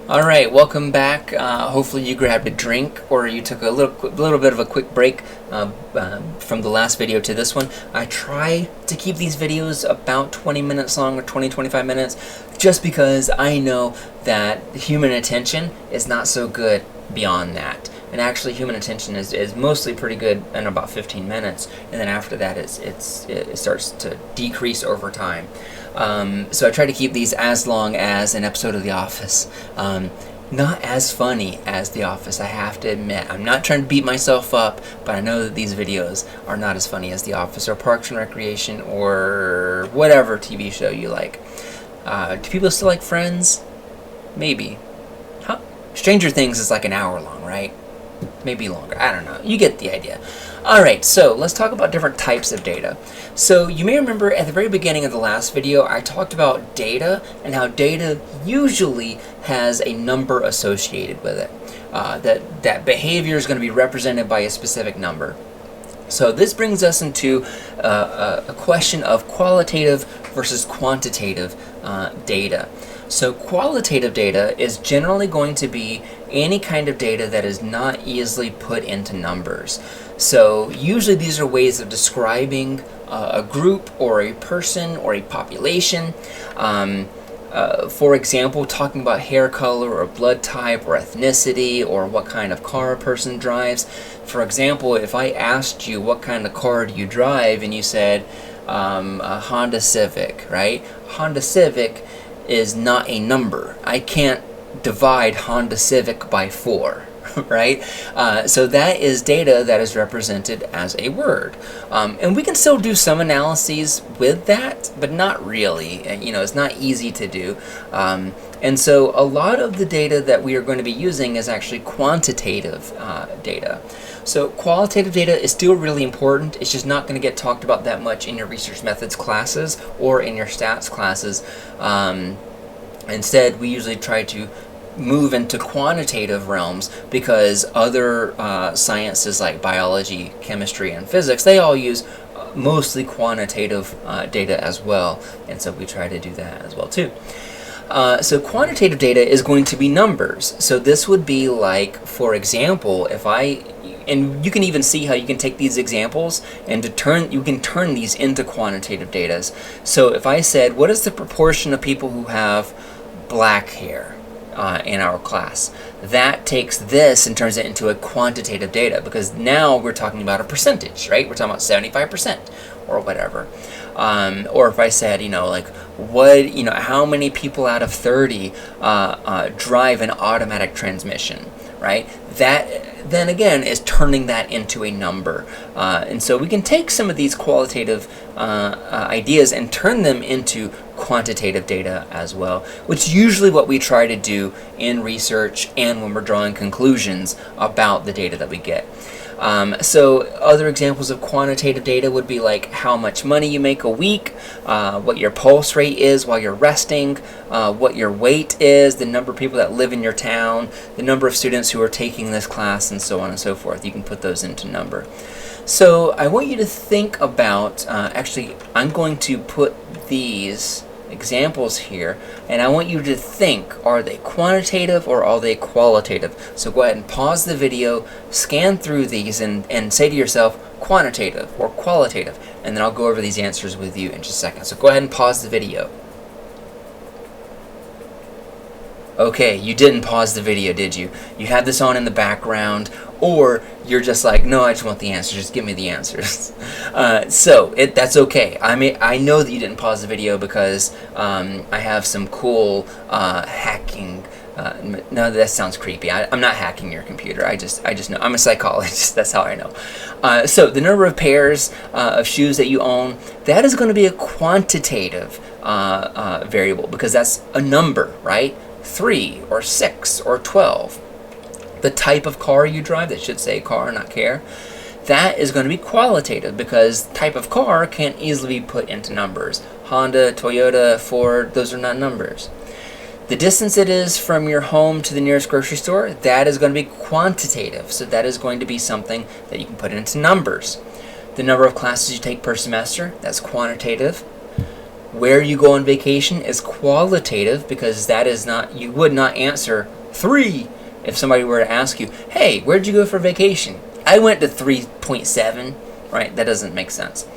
Alright, welcome back. Hopefully you grabbed a drink or you took a little bit of a quick break from the last video to this one. I try to keep these videos about 20 minutes long or 20-25 minutes just because I know that human attention is not so good beyond that. And actually human attention is mostly pretty good in about 15 minutes, and then after that it starts to decrease over time. So I try to keep these as long as an episode of The Office. Not as funny as The Office, I have to admit. I'm not trying to beat myself up, but I know that these videos are not as funny as The Office or Parks and Recreation or whatever TV show you like. Do people still like Friends? Maybe. Huh? Stranger Things is like an hour long, right? Maybe longer. I don't know. You get the idea. Alright, so let's talk about different types of data. So you may remember at the very beginning of the last video, I talked about data and how data usually has a number associated with it. That behavior is going to be represented by a specific number. So this brings us into a question of qualitative versus quantitative data. So qualitative data is generally going to be any kind of data that is not easily put into numbers. So usually these are ways of describing a group or a person or a population. For example, talking about hair color or blood type or ethnicity or what kind of car a person drives. For example, if I asked you what kind of car do you drive and you said a Honda Civic, right? Honda Civic is not a number. I can't divide Honda Civic by 4. Right? So that is data that is represented as a word. And we can still do some analyses with that, but not really. It's not easy to do. And so a lot of the data that we are going to be using is actually quantitative data. So qualitative data is still really important. It's just not going to get talked about that much in your research methods classes or in your stats classes. Instead, we usually try to move into quantitative realms because other sciences like biology, chemistry, and physics, they all use mostly quantitative data as well, and so we try to do that as well too. So quantitative data is going to be numbers. So this would be like, for example, and you can even see how you can take these examples and you can turn these into quantitative data. So if I said, what is the proportion of people who have black hair in our class? That takes this and turns it into a quantitative data, because now we're talking about a percentage, right? We're talking about 75% or whatever. Or if I said, how many people out of 30 drive an automatic transmission, right? That then again is turning that into a number. And so we can take some of these qualitative ideas and turn them into quantitative data as well, which is usually what we try to do in research and when we're drawing conclusions about the data that we get. So other examples of quantitative data would be like how much money you make a week, what your pulse rate is while you're resting, what your weight is, the number of people that live in your town, the number of students who are taking this class, and so on and so forth. You can put those into number. So I want you to think about, actually I'm going to put these examples here, and I want you to think, are they quantitative or are they qualitative? So go ahead and pause the video, scan through these, and say to yourself, quantitative or qualitative, and then I'll go over these answers with you in just a second. So go ahead and pause the video. Okay, you didn't pause the video, did you? You had this on in the background, or you're just like, no, I just want the answers, just give me the answers. That's okay. I know that you didn't pause the video because I have some cool hacking. No, that sounds creepy. I'm not hacking your computer. I just know. I'm a psychologist. That's how I know. So the number of pairs of shoes that you own, that is going to be a quantitative variable, because that's a number, right? 3 or 6 or 12. The type of car you drive, that should say car, not care, that is going to be qualitative, because type of car can't easily be put into numbers. Honda, Toyota, Ford, those are not numbers. The distance it is from your home to the nearest grocery store, that is going to be quantitative, so that is going to be something that you can put into numbers. The number of classes you take per semester, that's quantitative. Where you go on vacation is qualitative, because that is not, you would not answer 3 if somebody were to ask you, hey, where'd you go for vacation? I went to 3.7, right? That doesn't make sense.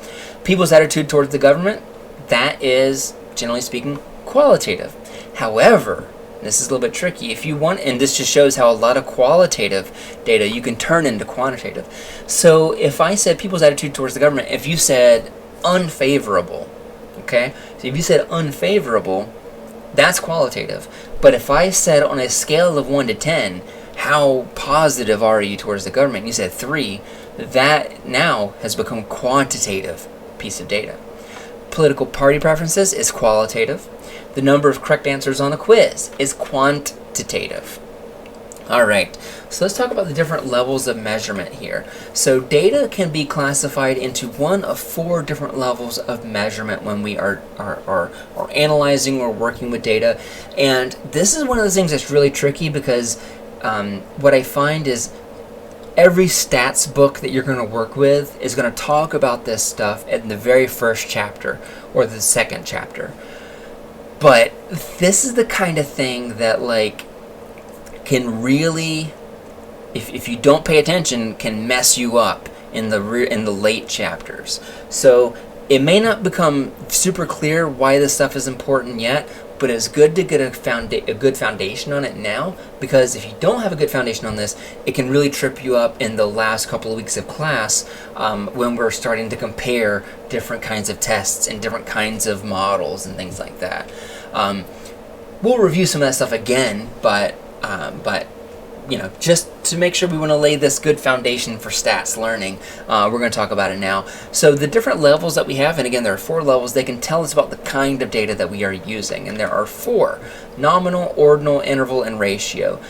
People's attitude towards the government, that is, generally speaking, qualitative. However, this is a little bit tricky. If you want, and this just shows how a lot of qualitative data you can turn into quantitative. So if I said people's attitude towards the government, if you said unfavorable, okay? So if you said unfavorable, that's qualitative. But if I said on a scale of 1 to 10, how positive are you towards the government? You said 3, that now has become quantitative piece of data. Political party preferences is qualitative. The number of correct answers on a quiz is quantitative. Alright, so let's talk about the different levels of measurement here. So data can be classified into one of 4 different levels of measurement when we are analyzing or working with data. And this is one of those things that's really tricky, because what I find is every stats book that you're going to work with is going to talk about this stuff in the very first chapter or the second chapter. But this is the kind of thing that, like, can really, if you don't pay attention, can mess you up in the late chapters. So it may not become super clear why this stuff is important yet, but it's good to get a good foundation on it now, because if you don't have a good foundation on this, it can really trip you up in the last couple of weeks of class when we're starting to compare different kinds of tests and different kinds of models and things like that. We'll review some of that stuff again, but you know, just to make sure we want to lay this good foundation for stats learning, we're going to talk about it now. So the different levels that we have, and again, there are 4 levels, they can tell us about the kind of data that we are using. And there are 4: nominal, ordinal, interval, and ratio.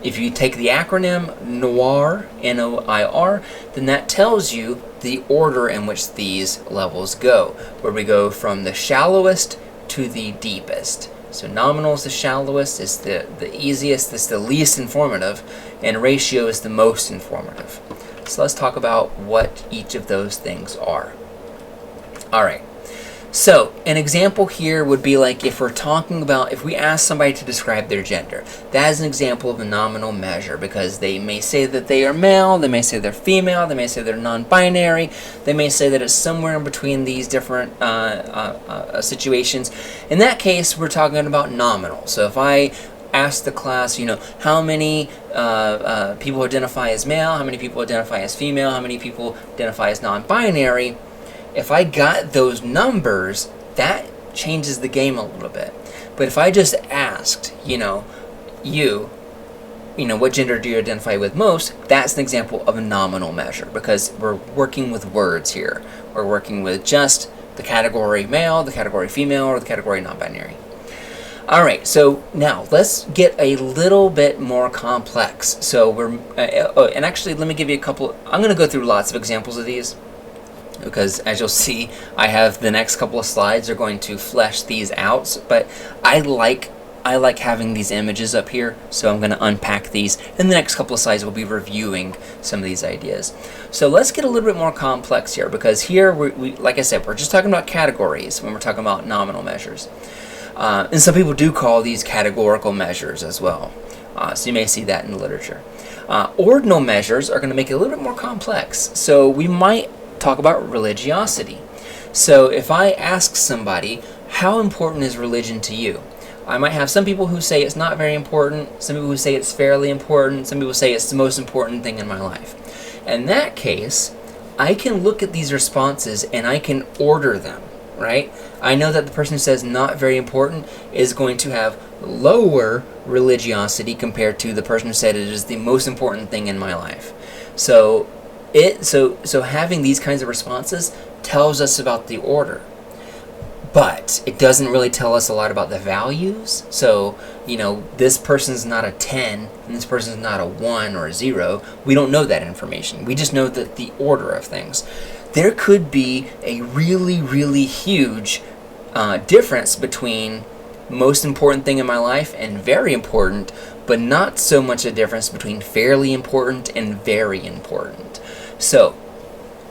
If you take the acronym NOIR, N-O-I-R, then that tells you the order in which these levels go, where we go from the shallowest to the deepest. So nominal is the shallowest, is the easiest, is the least informative, and ratio is the most informative. So let's talk about what each of those things are. Alright, so an example here would be like if we're talking about, if we ask somebody to describe their gender, that is an example of a nominal measure, because they may say that they are male, they may say they're female, they may say they're non-binary, they may say that it's somewhere in between these different situations. In that case, we're talking about nominal. So if I ask the class, you know, how many people identify as male, how many people identify as female, how many people identify as non-binary, if I got those numbers, that changes the game a little bit. But if I just asked, you know, what gender do you identify with most, that's an example of a nominal measure, because we're working with words here. We're working with just the category male, the category female, or the category non-binary. Alright, so now let's get a little bit more complex. So and actually let me give you a couple, I'm going to go through lots of examples of these, because as you'll see, I have the next couple of slides are going to flesh these out, but I like having these images up here, so I'm going to unpack these. In the next couple of slides, we'll be reviewing some of these ideas. So let's get a little bit more complex here, because here, we like I said, we're just talking about categories when we're talking about nominal measures. And some people do call these categorical measures as well. So you may see that in the literature. Ordinal measures are going to make it a little bit more complex. So we might talk about religiosity. So if I ask somebody, how important is religion to you? I might have some people who say it's not very important, some people who say it's fairly important, some people say it's the most important thing in my life. In that case, I can look at these responses and I can order them, right? I know that the person who says not very important is going to have lower religiosity compared to the person who said it is the most important thing in my life. So having these kinds of responses tells us about the order, but it doesn't really tell us a lot about the values. So, you know, this person's not a 10 and this person's not a 1 or a 0. We don't know that information. We just know that the order of things. There could be a really, really huge difference between most important thing in my life and very important, but not so much a difference between fairly important and very important. So,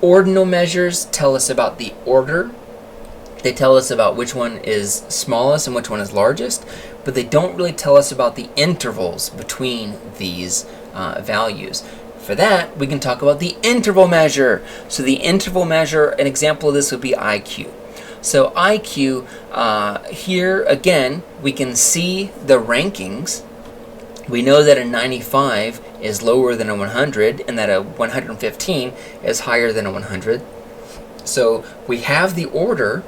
ordinal measures tell us about the order They tell us about which one is smallest and which one is largest, but they don't really tell us about the intervals between these values. For that, we can talk about the interval measure. So the interval measure, an example of this would be IQ. So IQ, here again, we can see the rankings. We know that a 95 is lower than a 100 and that a 115 is higher than a 100. So we have the order,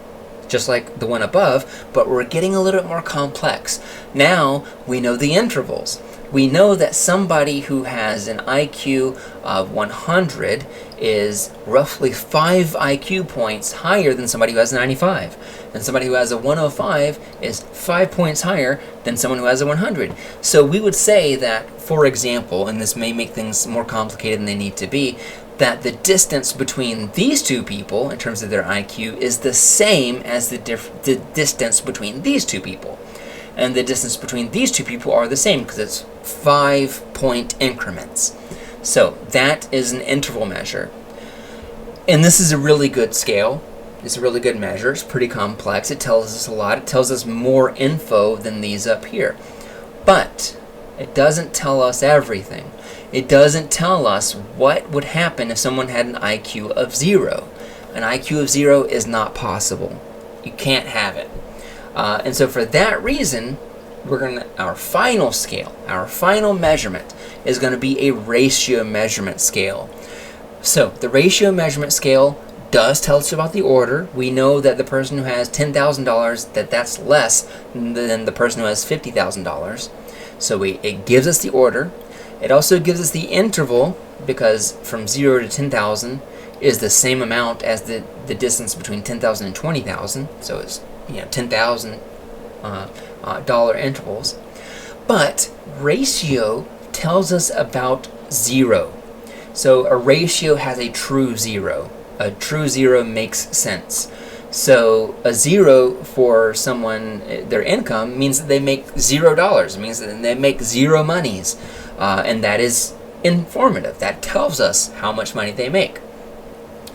just like the one above, but we're getting a little bit more complex. Now we know the intervals. We know that somebody who has an IQ of 100 is roughly 5 IQ points higher than somebody who has a 95. And somebody who has a 105 is 5 points higher than someone who has a 100. So we would say that, for example, and this may make things more complicated than they need to be, that the distance between these two people, in terms of their IQ, is the same as the distance between these two people. And the distance between these two people are the same because it's 5-point increments. So that is an interval measure. And this is a really good scale. It's a really good measure. It's pretty complex. It tells us a lot. It tells us more info than these up here. But it doesn't tell us everything. It doesn't tell us what would happen if someone had an IQ of 0. An IQ of 0 is not possible. You can't have it. And so for that reason, our final scale, our final measurement is going to be a ratio measurement scale. So the ratio measurement scale does tell us about the order. We know that the person who has $10,000, that's less than the person who has $50,000. So it gives us the order. It also gives us the interval, because from 0 to 10,000 is the same amount as the distance between 10,000 and 20,000. So it's $10,000 dollar intervals. But ratio tells us about 0. So a ratio has a true 0. A true 0 makes sense. So a 0 for someone, their income, means that they make $0. It means that they make 0 monies. And that is informative. That tells us how much money they make.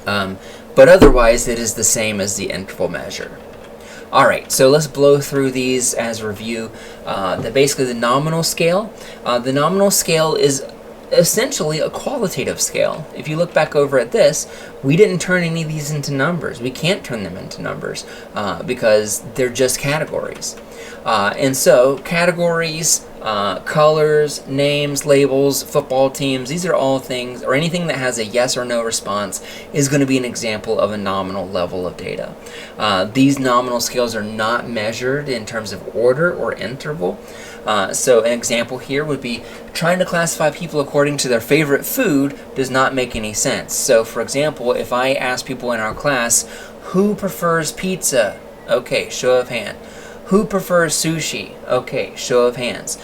But otherwise, it is the same as the interval measure. Alright, so let's blow through these as review. Basically, the nominal scale. The nominal scale is essentially a qualitative scale. If you look back over at this, we didn't turn any of these into numbers. We can't turn them into numbers because they're just categories. And so categories, colors, names, labels, football teams, these are all things, or anything that has a yes or no response is going to be an example of a nominal level of data. These nominal scales are not measured in terms of order or interval. So an example here would be trying to classify people according to their favorite food does not make any sense. So for example, if I ask people in our class, who prefers pizza? Okay, show of hand. Who prefers sushi? Okay, show of hands.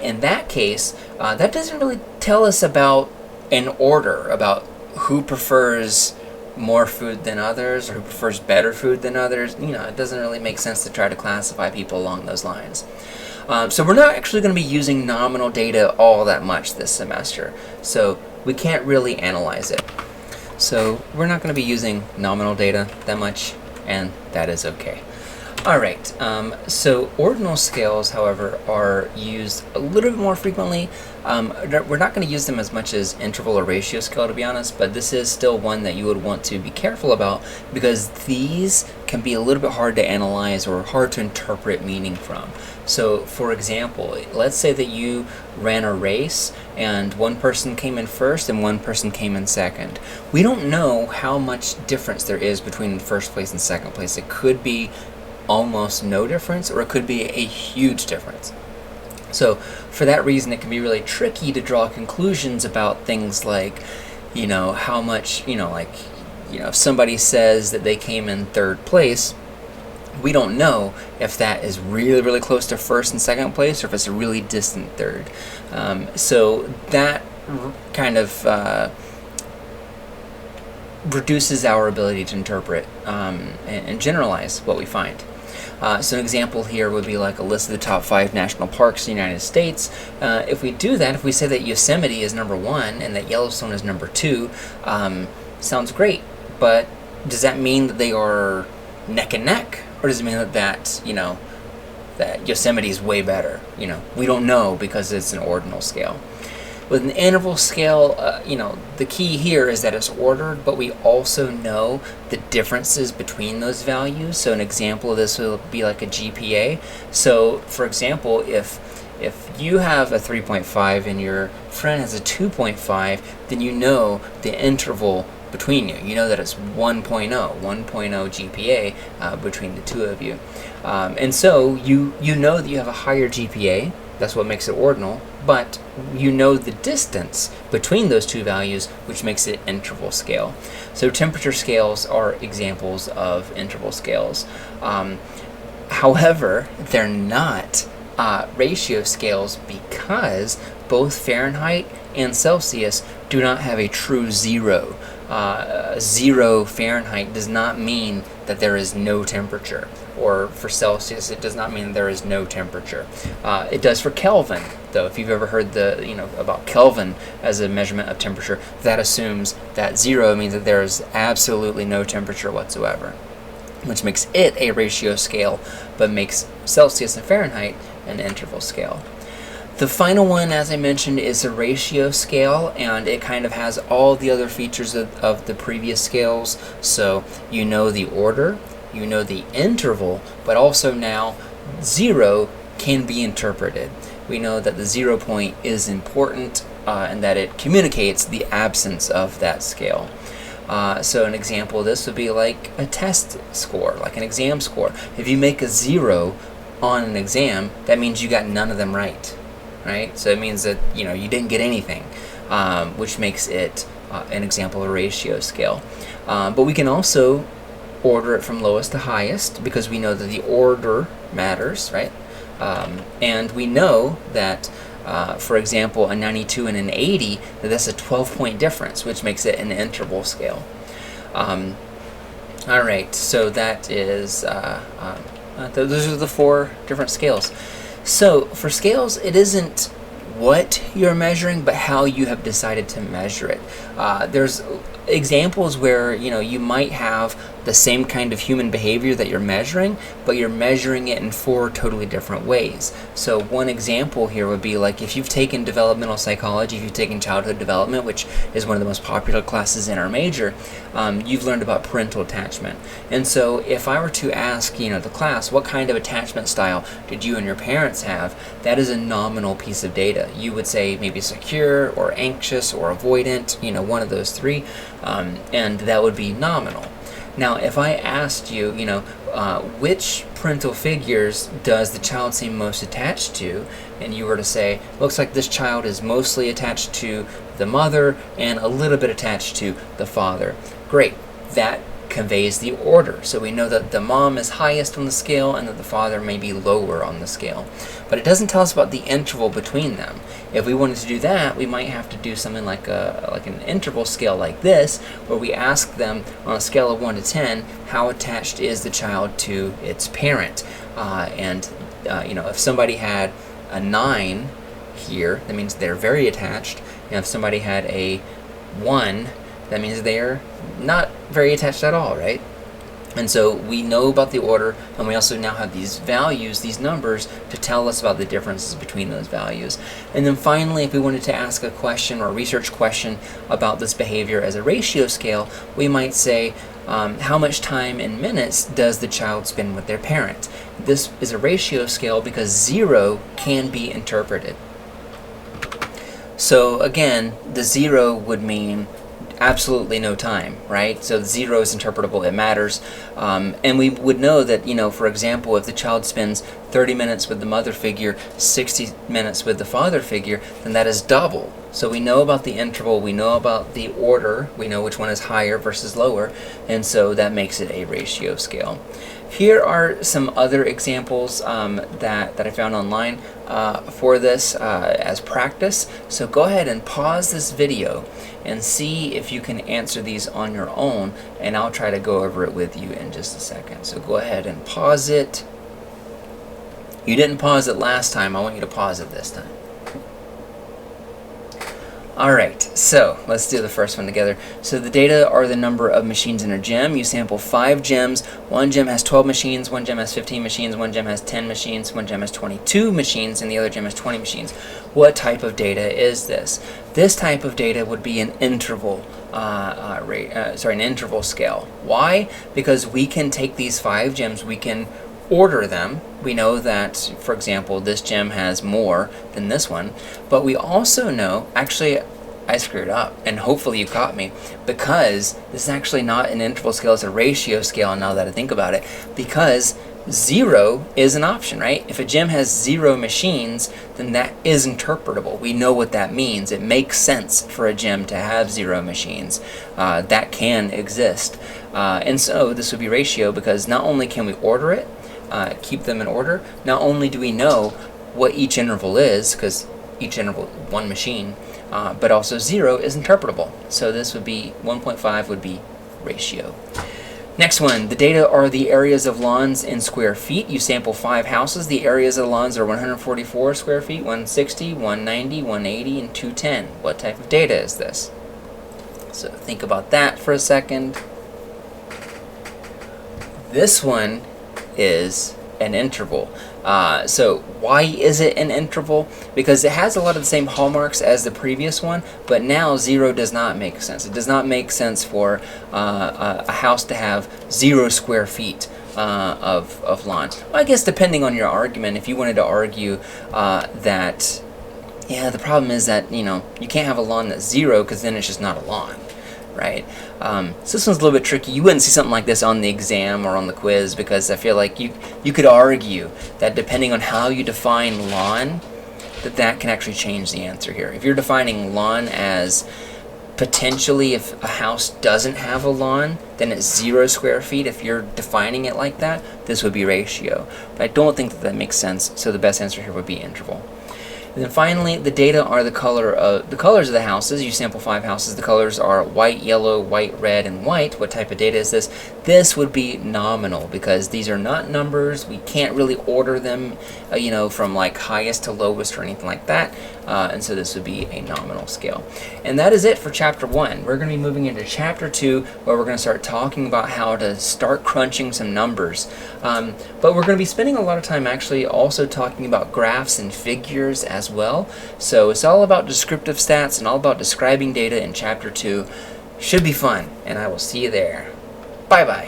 In that case, that doesn't really tell us about an order, about who prefers more food than others or who prefers better food than others. It doesn't really make sense to try to classify people along those lines. So we're not actually going to be using nominal data all that much this semester. So we can't really analyze it. So we're not going to be using nominal data that much, and that is okay. Alright, so ordinal scales, however, are used a little bit more frequently. We're not going to use them as much as interval or ratio scale, to be honest, but this is still one that you would want to be careful about because these can be a little bit hard to analyze or hard to interpret meaning from. So, for example, let's say that you ran a race and one person came in first and one person came in second. We don't know how much difference there is between first place and second place. It could be almost no difference, or it could be a huge difference. So for that reason, it can be really tricky to draw conclusions about things like, how much, if somebody says that they came in third place, we don't know if that is really, really close to first and second place or if it's a really distant third. So that kind of reduces our ability to interpret and generalize what we find. So an example here would be like a list of the top 5 national parks in the United States. If we do that, if we say that Yosemite is number 1 and that Yellowstone is number 2, sounds great, but does that mean that they are neck and neck, or does it mean that that Yosemite is way better? We don't know because it's an ordinal scale. With an interval scale, the key here is that it's ordered, but we also know the differences between those values. So an example of this will be like a GPA. So for example, if you have a 3.5 and your friend has a 2.5, then you know the interval between you. You know that it's 1.0 GPA between the two of you. And so you know that you have a higher GPA. That's what makes it ordinal, but you know the distance between those two values, which makes it interval scale. So temperature scales are examples of interval scales. However, they're not ratio scales because both Fahrenheit and Celsius do not have a true zero. 0 Fahrenheit does not mean that there is no temperature, or for Celsius it does not mean there is no temperature. It does for Kelvin, though. If you've ever heard about Kelvin as a measurement of temperature, that assumes that 0 means that there is absolutely no temperature whatsoever, which makes it a ratio scale, but makes Celsius and Fahrenheit an interval scale. The final one, as I mentioned, is a ratio scale, and it kind of has all the other features of the previous scales. So you know the order, you know the interval, but also now 0 can be interpreted. We know that the 0 point is important and that it communicates the absence of that scale. So an example of this would be like a test score, like an exam score. If you make a 0 on an exam, that means you got none of them right. Right? So it means that you didn't get anything, which makes it an example of a ratio scale. But we can also order it from lowest to highest because we know that the order matters, right? And we know that, for example, a 92 and an 80, that's a 12-point difference, which makes it an interval scale. All right, so that is those are the 4 different scales. So for scales, it isn't what you're measuring, but how you have decided to measure it. There's examples where you might have the same kind of human behavior that you're measuring, but you're measuring it in 4 totally different ways. So one example here would be like if you've taken developmental psychology, if you've taken childhood development, which is one of the most popular classes in our major, you've learned about parental attachment. And so if I were to ask the class, what kind of attachment style did you and your parents have, that is a nominal piece of data. You would say maybe secure or anxious or avoidant, one of those 3, and that would be nominal. Now, if I asked you, which parental figures does the child seem most attached to, and you were to say, looks like this child is mostly attached to the mother and a little bit attached to the father. Great. That conveys the order. So we know that the mom is highest on the scale and that the father may be lower on the scale. But it doesn't tell us about the interval between them. If we wanted to do that, we might have to do something like an interval scale like this, where we ask them on a scale of 1 to 10, how attached is the child to its parent? If somebody had a 9 here, that means they're very attached. And if somebody had a 1, that means they're not very attached at all, right? And so we know about the order, and we also now have these values, these numbers, to tell us about the differences between those values. And then finally, if we wanted to ask a question or a research question about this behavior as a ratio scale, we might say, how much time in minutes does the child spend with their parent? This is a ratio scale because 0 can be interpreted. So again, the 0 would mean absolutely no time, right? So 0 is interpretable, it matters. And we would know that, for example, if the child spends 30 minutes with the mother figure, 60 minutes with the father figure, then that is double. So we know about the interval, we know about the order, we know which one is higher versus lower, and so that makes it a ratio scale. Here are some other examples that I found online for this as practice. So go ahead and pause this video and see if you can answer these on your own, and I'll try to go over it with you in just a second. So go ahead and pause it. You didn't pause it last time, I want you to pause it this time. Alright, so let's do the first one together. So the data are the number of machines in a gem. You sample 5 gems. One gem has 12 machines, one gem has 15 machines, one gem has 10 machines, one gem has 22 machines, and the other gem has 20 machines. What type of data is this? This type of data would be an interval an interval scale. Why? Because we can take these 5 gems, we can order them. We know that, for example, this gem has more than this one, but we also know, actually, I screwed up, and hopefully you caught me, because this is actually not an interval scale, it's a ratio scale now that I think about it, because 0 is an option, right? If a gem has 0 machines, then that is interpretable. We know what that means. It makes sense for a gem to have 0 machines. That can exist. And so this would be ratio, because not only can we order it, keep them in order, not only do we know what each interval is, because each interval, one machine, but also 0 is interpretable. So this would be 1.5 would be ratio. Next one, the data are the areas of lawns in square feet. You sample 5 houses. The areas of the lawns are 144 square feet, 160, 190, 180, and 210. What type of data is this? So think about that for a second. This one is an interval. So why is it an interval? Because it has a lot of the same hallmarks as the previous one, but now 0 does not make sense. It does not make sense for a house to have 0 square feet of lawn. Well, I guess depending on your argument, if you wanted to argue that, yeah, the problem is that, you can't have a lawn that's 0, because then it's just not a lawn. Right? So this one's a little bit tricky. You wouldn't see something like this on the exam or on the quiz, because I feel like you could argue that depending on how you define lawn, that can actually change the answer here. If you're defining lawn as potentially if a house doesn't have a lawn, then it's 0 square feet. If you're defining it like that, this would be ratio. But I don't think that makes sense, so the best answer here would be interval. And then finally, the data are the colors of the houses. You sample 5 houses. The colors are white, yellow, white, red, and white. What type of data is this? This would be nominal, because these are not numbers. We can't really order them, from like highest to lowest or anything like that. And so this would be a nominal scale. And that is it for Chapter 1. We're going to be moving into Chapter 2, where we're going to start talking about how to start crunching some numbers. But we're going to be spending a lot of time actually also talking about graphs and figures as well. So it's all about descriptive stats and all about describing data in Chapter 2. Should be fun, and I will see you there. Bye-bye.